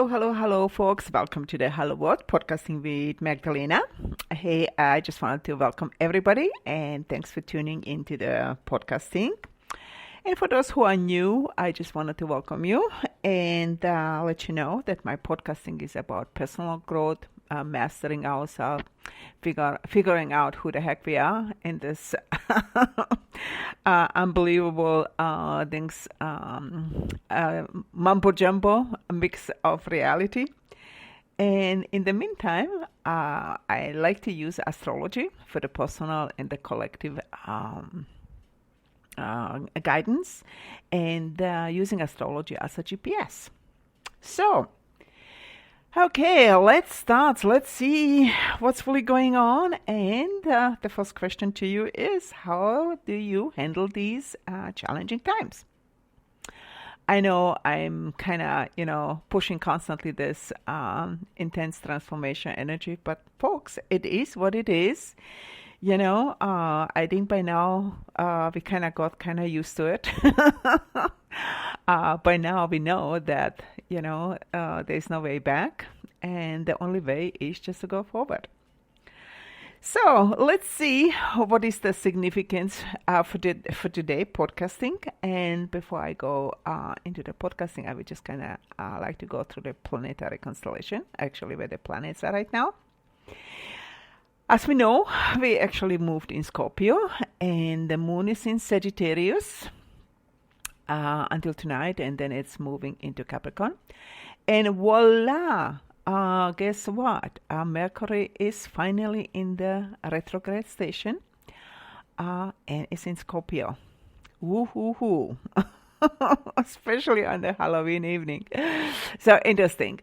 Hello, folks. Welcome to the Hello World Podcasting with Magdalena. Hey, I just wanted to welcome everybody and thanks for tuning into the podcasting. And for those who are new, I just wanted to welcome you and let you know that my podcasting is about personal growth, mastering ourselves, figuring out who the heck we are in this unbelievable things, mumbo jumbo, a mix of reality. And in the meantime, I like to use astrology for the personal and the collective guidance, and using astrology as a GPS. So, okay, let's start. Let's see what's really going on. And the first question to you is, how do you handle these challenging times? I know I'm kind of, pushing constantly this intense transformation energy, but folks, it is what it is. I think by now we kind of got kind of used to it. By now we know that, there's no way back, and the only way is just to go forward. So let's see what is the significance for today podcasting. And before I go into the podcasting, I would just kind of like to go through the planetary constellation, actually where the planets are right now. As we know, we actually moved in Scorpio, and the moon is in Sagittarius until tonight, and then it's moving into Capricorn. And voila! Guess what? Mercury is finally in the retrograde station, and it's in Scorpio. Woo-hoo-hoo! Especially on the Halloween evening. So interesting.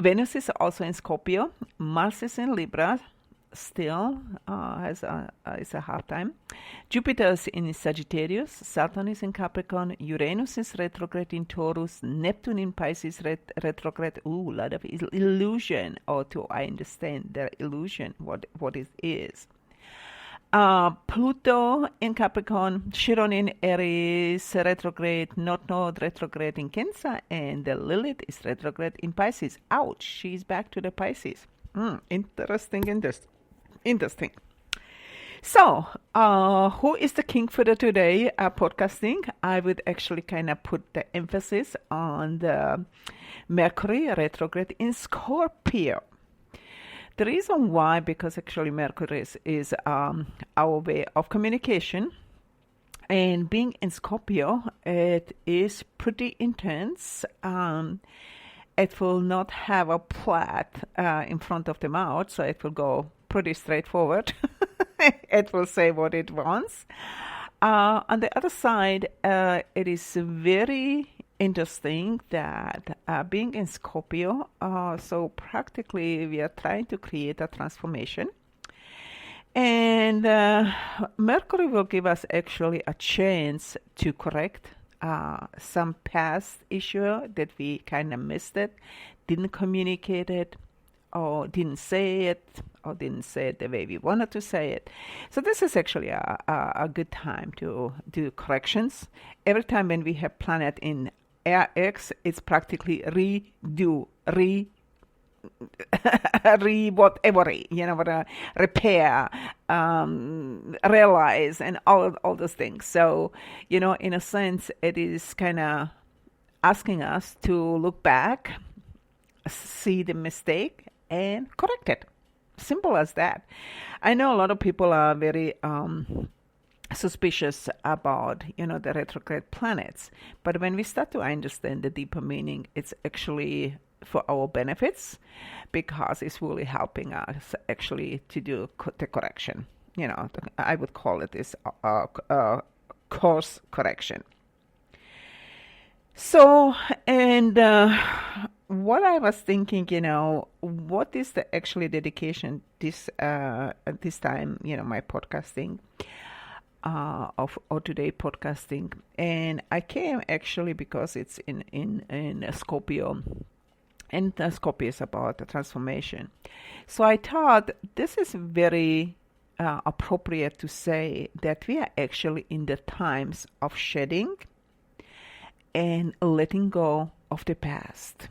Venus is also in Scorpio. Mars is in Libra. Still is a hard time. Jupiter is in Sagittarius, Saturn is in Capricorn, Uranus is retrograde in Taurus, Neptune in Pisces retrograde. Ooh, a lot of illusion, or to I understand the illusion, what it is. Pluto in Capricorn, Chiron in Aries retrograde, North Node retrograde in Cancer, and the Lilith is retrograde in Pisces. Ouch, she's back to the Pisces. Interesting. So, who is the king for the today podcasting? I would actually kind of put the emphasis on the Mercury retrograde in Scorpio. The reason why, because actually Mercury is our way of communication. And being in Scorpio, it is pretty intense. It will not have a plait in front of the mouth, so it will go pretty straightforward. It will say what it wants. On the other side, it is very interesting that being in Scorpio, so practically we are trying to create a transformation. And Mercury will give us actually a chance to correct some past issue that we kind of missed it, didn't communicate it, or didn't say it the way we wanted to say it. So this is actually a good time to do corrections. Every time when we have planet in X, it's practically repair, realize, and all those things. So, in a sense, it is kind of asking us to look back, see the mistake, and correct it. Simple as that. I know a lot of people are very suspicious about, the retrograde planets. But when we start to understand the deeper meaning, it's actually for our benefits, because it's really helping us actually to do the correction. I would call it this course correction. So, and what I was thinking, what is the actually dedication this time, my podcasting or today podcasting, and I came actually because it's in Scorpio. And Scorpio is about the transformation. So I thought this is very appropriate to say that we are actually in the times of shedding and letting go of the past.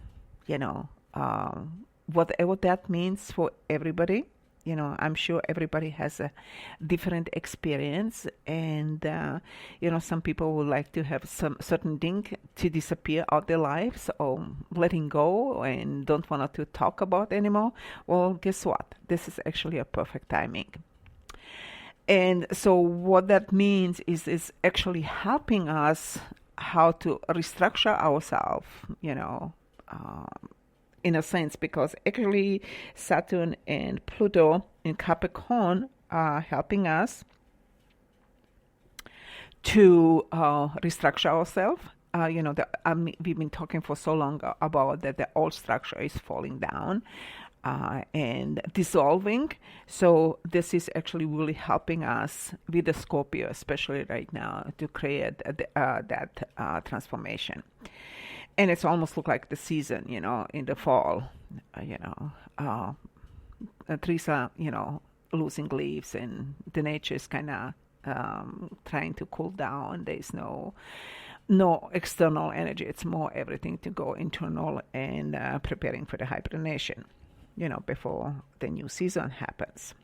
whatever that means for everybody. I'm sure everybody has a different experience, and some people would like to have some certain thing to disappear out their lives, or letting go and don't want to talk about anymore. Well, guess what? This is actually a perfect timing. And so what that means is actually helping us how to restructure ourselves, um, in a sense, because actually Saturn and Pluto in Capricorn are helping us to restructure ourselves. We've been talking for so long about that the old structure is falling down and dissolving. So this is actually really helping us with the Scorpio, especially right now, to create that transformation. And it's almost look like the season, in the fall, trees are, losing leaves, and the nature is kind of trying to cool down. There's no external energy. It's more everything to go internal and preparing for the hibernation, before the new season happens.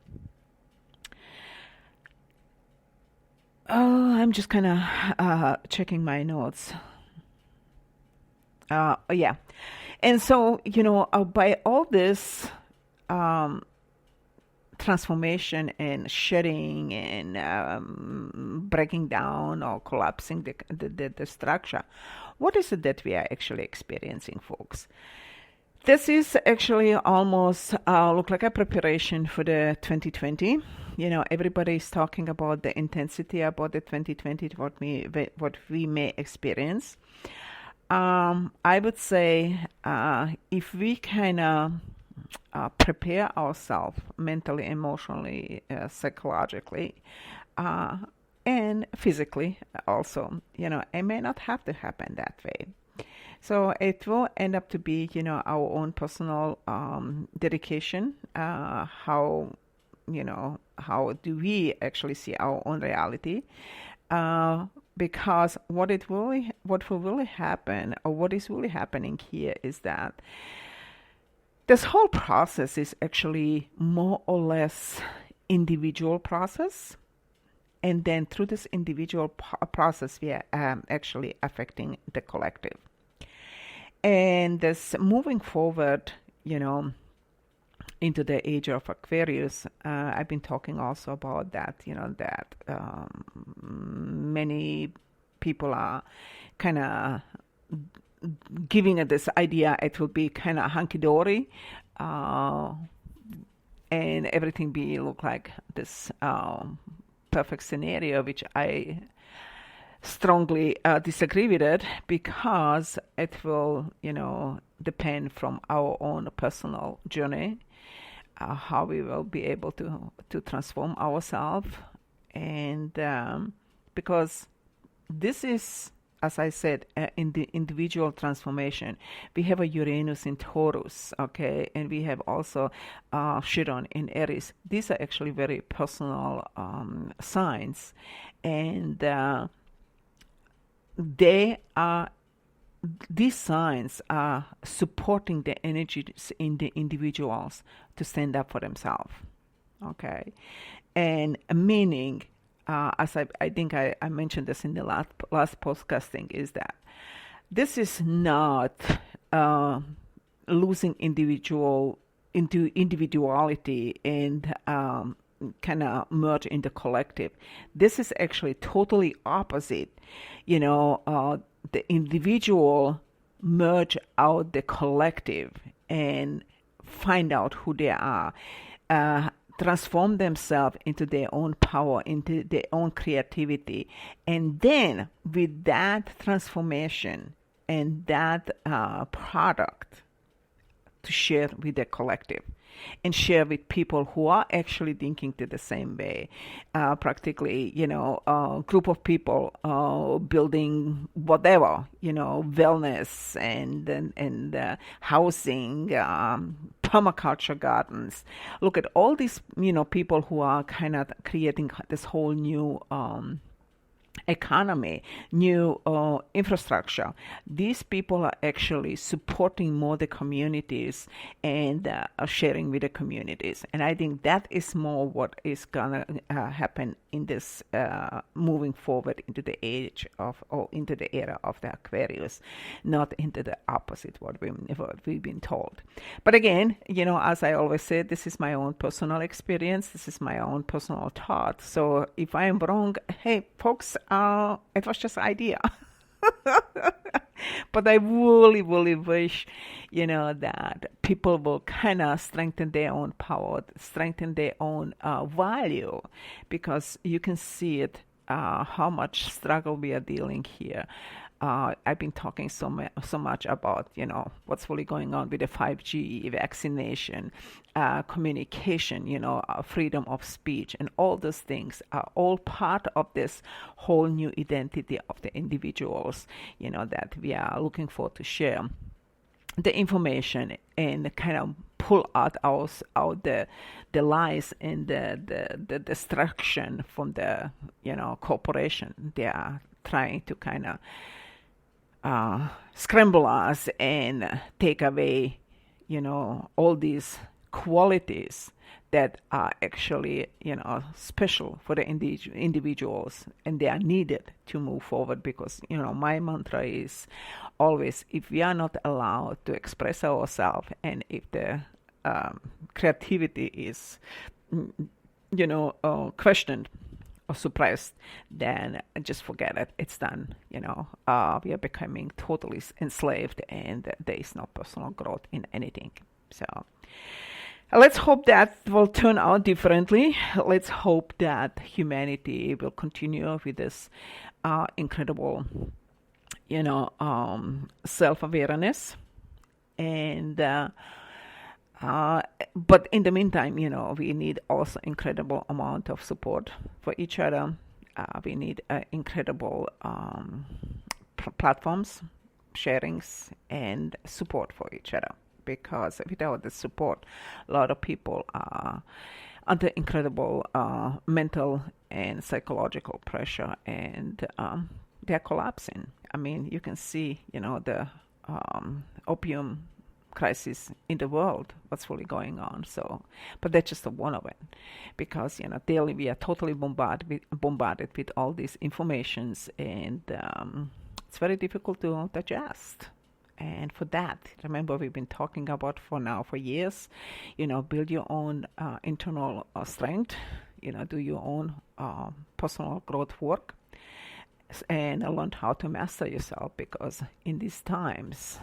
I'm just kind of checking my notes. Yeah. And so, by all this transformation and shedding and breaking down or collapsing the structure, what is it that we are actually experiencing, folks? This is actually almost look like a preparation for the 2020. Everybody is talking about the intensity about the 2020, what we may experience. I would say if we kind of prepare ourselves mentally, emotionally, psychologically, and physically also, it may not have to happen that way. So it will end up to be, our own personal dedication. How do we actually see our own reality? Because what will really happen, or what is really happening here, is that this whole process is actually more or less individual process, and then through this individual process, we are actually affecting the collective. And this moving forward, into the age of Aquarius, I've been talking also about that, that many people are kind of giving it this idea it will be kind of hunky-dory, and everything look like this perfect scenario, which I strongly disagree with it, because it will, depend from our own personal journey, how we will be able to transform ourselves. And because this is, as I said, in the individual transformation, we have a Uranus in Taurus, okay, and we have also Chiron in Aries. These are actually very personal signs, and these signs are supporting the energies in the individuals to stand up for themselves, okay? And meaning, as I think I mentioned this in the last podcasting, is that this is not losing individuality and kind of merge in the collective. This is actually totally opposite. The individual merge out the collective and find out who they are, transform themselves into their own power, into their own creativity, and then with that transformation and that product, to share with the collective and share with people who are actually thinking to the same way. Practically, a group of people building whatever, wellness and housing, permaculture gardens. Look at all these, people who are kind of creating this whole new economy, new infrastructure. These people are actually supporting more the communities and are sharing with the communities. And I think that is more what is gonna happen in this moving forward into the age of, or into the era of the Aquarius, not into the opposite what we've been told. But again, as I always say, this is my own personal experience. This is my own personal thought. So if I am wrong, hey, folks, it was just an idea. But I really, really wish, that people will kind of strengthen their own power, strengthen their own value, because you can see it, how much struggle we are dealing here. I've been talking so much about, what's really going on with the 5G, vaccination, communication, freedom of speech, and all those things are all part of this whole new identity of the individuals, that we are looking for to share the information and kind of pull out the lies and the destruction from the corporation. They are trying to kind of scramble us and take away, all these qualities that are actually, special for the individuals, and they are needed to move forward. Because, my mantra is always, if we are not allowed to express ourselves, and if the creativity is, questioned or suppressed, then just forget it. It's done. We are becoming totally enslaved, and there is no personal growth in anything. So let's hope that will turn out differently. Let's hope that humanity will continue with this incredible, self-awareness. And but in the meantime, we need also incredible amount of support for each other. We need incredible platforms, sharings, and support for each other. Because without the support, a lot of people are under incredible mental and psychological pressure, and they're collapsing. I mean, you can see, the opium crisis in the world, what's really going on. So, but that's just one of it, because daily we are totally bombarded with all these informations, and it's very difficult to digest. And for that, remember, we've been talking about for years, build your own internal strength, do your own personal growth work, and learn how to master yourself, because in these times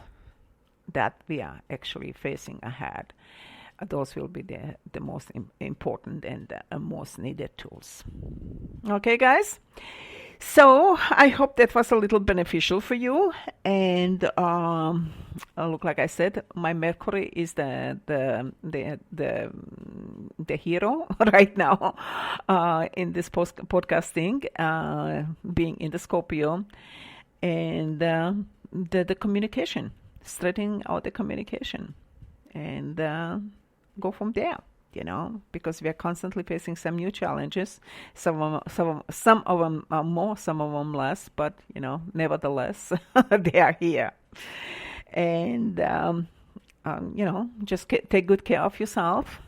that we are actually facing ahead, those will be the most important and most needed tools. Okay, guys? So I hope that was a little beneficial for you. And look, like I said, my Mercury is the hero right now in this podcasting, being in the Scorpio, and the communication, straightening out the communication, and go from there. Because we are constantly facing some new challenges. Some of them are more, some of them less, but nevertheless, they are here. And just take good care of yourself.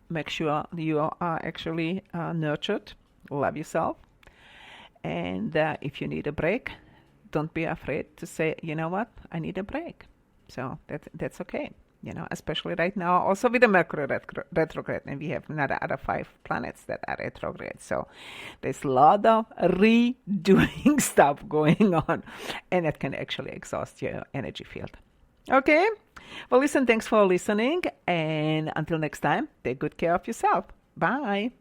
Make sure you are actually nurtured. Love yourself. And if you need a break, don't be afraid to say, you know what, I need a break. So that's okay. Especially right now, also with the Mercury retrograde, and we have another 5 planets that are retrograde. So there's a lot of redoing stuff going on, and that can actually exhaust your energy field. Okay? Well, listen, thanks for listening, and until next time, take good care of yourself. Bye.